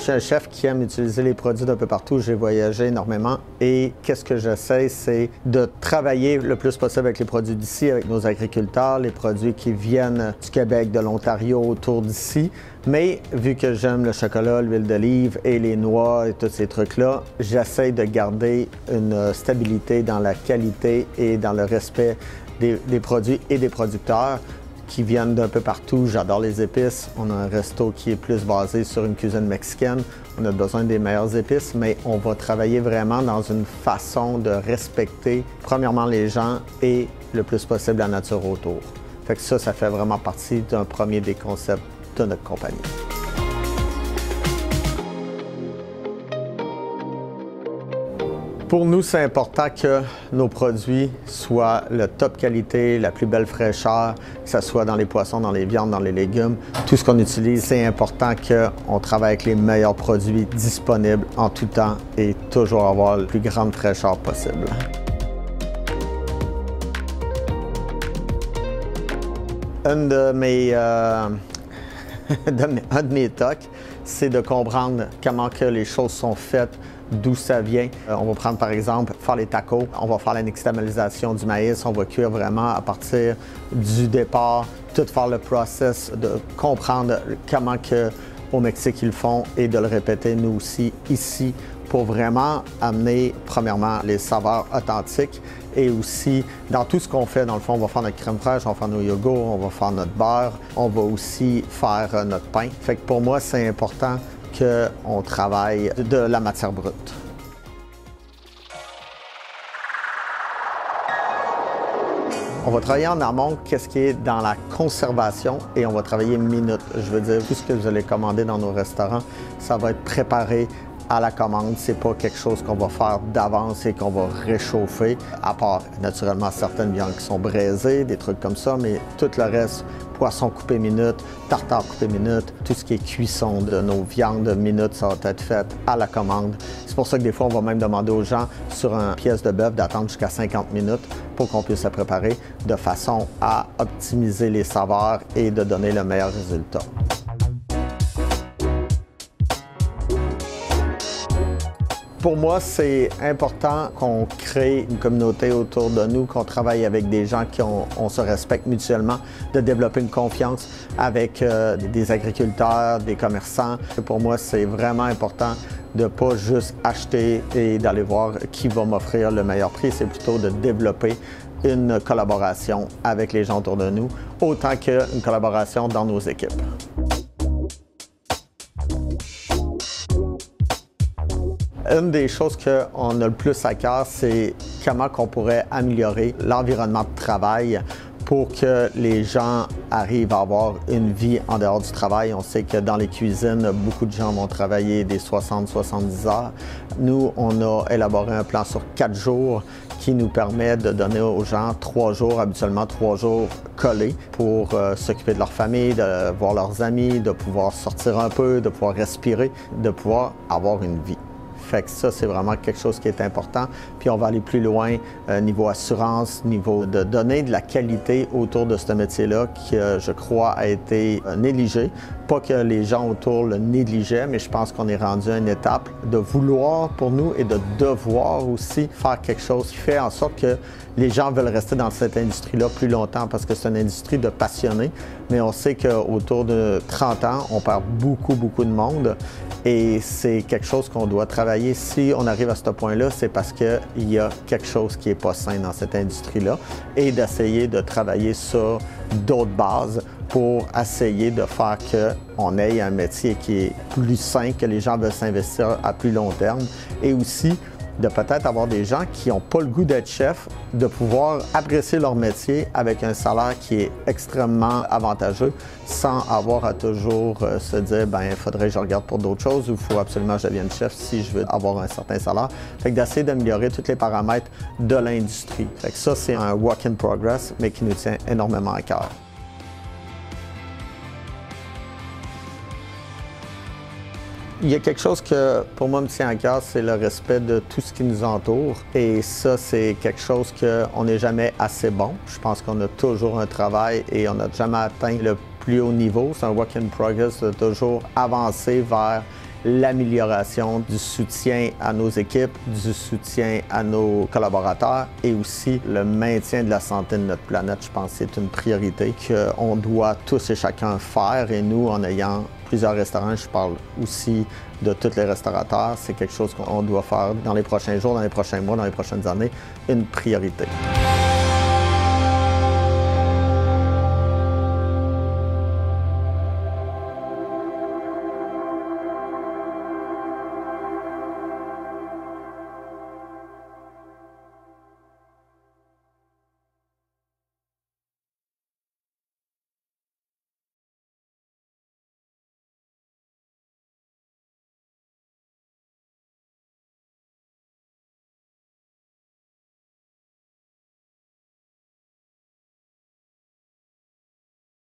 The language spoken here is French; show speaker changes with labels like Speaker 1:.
Speaker 1: Je suis un chef qui aime utiliser les produits d'un peu partout. J'ai voyagé énormément et qu'est-ce que j'essaie, c'est de travailler le plus possible avec les produits d'ici, avec nos agriculteurs, les produits qui viennent du Québec, de l'Ontario, autour d'ici. Mais vu que j'aime le chocolat, l'huile d'olive et les noix et tous ces trucs-là, j'essaie de garder une stabilité dans la qualité et dans le respect des produits et des producteurs qui viennent d'un peu partout. J'adore les épices. On a un resto qui est plus basé sur une cuisine mexicaine. On a besoin des meilleures épices, mais on va travailler vraiment dans une façon de respecter, premièrement, les gens et le plus possible la nature autour. Fait que ça fait vraiment partie d'un premier des concepts de notre compagnie. Pour nous, c'est important que nos produits soient la top qualité, la plus belle fraîcheur, que ce soit dans les poissons, dans les viandes, dans les légumes. Tout ce qu'on utilise, c'est important qu'on travaille avec les meilleurs produits disponibles en tout temps et toujours avoir la plus grande fraîcheur possible. Un de mes tocs, c'est de comprendre comment que les choses sont faites, d'où ça vient. On va prendre par exemple, faire les tacos, on va faire la nixtamalisation du maïs, on va cuire vraiment à partir du départ, tout faire le process, de comprendre comment que au Mexique ils le font et de le répéter nous aussi ici pour vraiment amener premièrement les saveurs authentiques et aussi dans tout ce qu'on fait, dans le fond, on va faire notre crème fraîche, on va faire nos yogourts, on va faire notre beurre, on va aussi faire notre pain. Fait que pour moi, c'est important qu'on travaille de la matière brute. On va travailler en amont, qu'est-ce qui est dans la conservation et on va travailler minute. Je veux dire, tout ce que vous allez commander dans nos restaurants, ça va être préparé à la commande. C'est pas quelque chose qu'on va faire d'avance et qu'on va réchauffer, à part naturellement certaines viandes qui sont braisées, des trucs comme ça, mais tout le reste, poisson coupé minute, tartare coupé minute, tout ce qui est cuisson de nos viandes minute, ça va être fait à la commande. C'est pour ça que des fois, on va même demander aux gens sur une pièce de bœuf d'attendre jusqu'à 50 minutes pour qu'on puisse la préparer de façon à optimiser les saveurs et de donner le meilleur résultat. Pour moi, c'est important qu'on crée une communauté autour de nous, qu'on travaille avec des gens on se respecte mutuellement, de développer une confiance avec des agriculteurs, des commerçants. Pour moi, c'est vraiment important de ne pas juste acheter et d'aller voir qui va m'offrir le meilleur prix. C'est plutôt de développer une collaboration avec les gens autour de nous, autant qu'une collaboration dans nos équipes. Une des choses qu'on a le plus à cœur, c'est comment on pourrait améliorer l'environnement de travail pour que les gens arrivent à avoir une vie en dehors du travail. On sait que dans les cuisines, beaucoup de gens vont travailler des 60-70 heures. Nous, on a élaboré un plan sur 4 jours qui nous permet de donner aux gens 3 jours, habituellement 3 jours collés pour s'occuper de leur famille, de voir leurs amis, de pouvoir sortir un peu, de pouvoir respirer, de pouvoir avoir une vie. Fait que ça, c'est vraiment quelque chose qui est important. Puis on va aller plus loin, niveau assurance, niveau de donner de la qualité autour de ce métier-là qui, je crois, a été négligé. Pas que les gens autour le négligeaient, mais je pense qu'on est rendu à une étape de vouloir pour nous et de devoir aussi faire quelque chose qui fait en sorte que les gens veulent rester dans cette industrie-là plus longtemps parce que c'est une industrie de passionnés. Mais on sait qu'autour de 30 ans, on perd beaucoup de monde. Et c'est quelque chose qu'on doit travailler. Si on arrive à ce point-là, c'est parce qu'il y a quelque chose qui n'est pas sain dans cette industrie-là et d'essayer de travailler sur d'autres bases pour essayer de faire qu'on ait un métier qui est plus sain, que les gens veulent s'investir à plus long terme et aussi de peut-être avoir des gens qui n'ont pas le goût d'être chef, de pouvoir apprécier leur métier avec un salaire qui est extrêmement avantageux sans avoir à toujours se dire « il faudrait que je regarde pour d'autres choses » ou « il faut absolument que je devienne chef si je veux avoir un certain salaire ». Fait que d'essayer d'améliorer tous les paramètres de l'industrie. Fait que ça, c'est un work in progress, mais qui nous tient énormément à cœur. Il y a quelque chose que, pour moi, me tient à cœur, c'est le respect de tout ce qui nous entoure. Et ça, c'est quelque chose qu'on n'est jamais assez bon. Je pense qu'on a toujours un travail et on n'a jamais atteint le plus haut niveau. C'est un work in progress de toujours avancer vers l'amélioration du soutien à nos équipes, du soutien à nos collaborateurs et aussi le maintien de la santé de notre planète. Je pense que c'est une priorité qu'on doit tous et chacun faire et nous, en ayant plusieurs restaurants, je parle aussi de tous les restaurateurs, c'est quelque chose qu'on doit faire dans les prochains jours, dans les prochains mois, dans les prochaines années, une priorité.